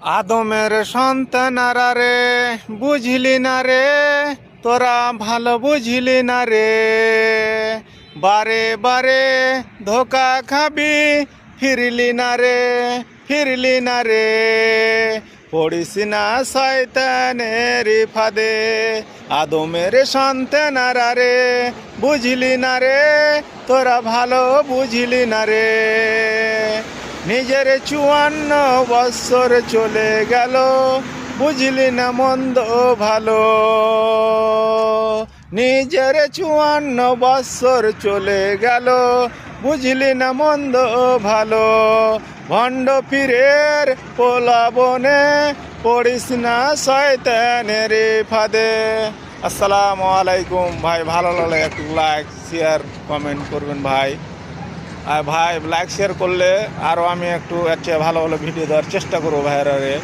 আদমের সন্তানারা রে, বুঝলি না রে, তোরা ভালো বুঝলি না রে। বারে বারে ধোকা খাবি, ফিরলি না রে, ফিরলি না রে। পড়িস না শয়তানের ফাঁদে। আদমের সন্তানারা রে, বুঝলি না রে, তোরা ভালো বুঝলি না রে। নিজের 54 বৎসর চলে গেল, বুঝলি না মন্দ ভালো। নিজের 54 বৎসর চলে গেল, বুঝলি না মন্দ ভালো। ভণ্ড পীরের প্রলোভনে পড়িস না শয়তানের ফাঁদে। আসসালামু আলাইকুম ভাই, ভালো লাগলে একটু লাইক শেয়ার কমেন্ট করবেন ভাই। আর ভাই লাইক শেয়ার করলে আরও আমি একটু এর চেয়ে ভালো ভালো ভিডিও দেওয়ার চেষ্টা করবো ভাইয়েরা রে।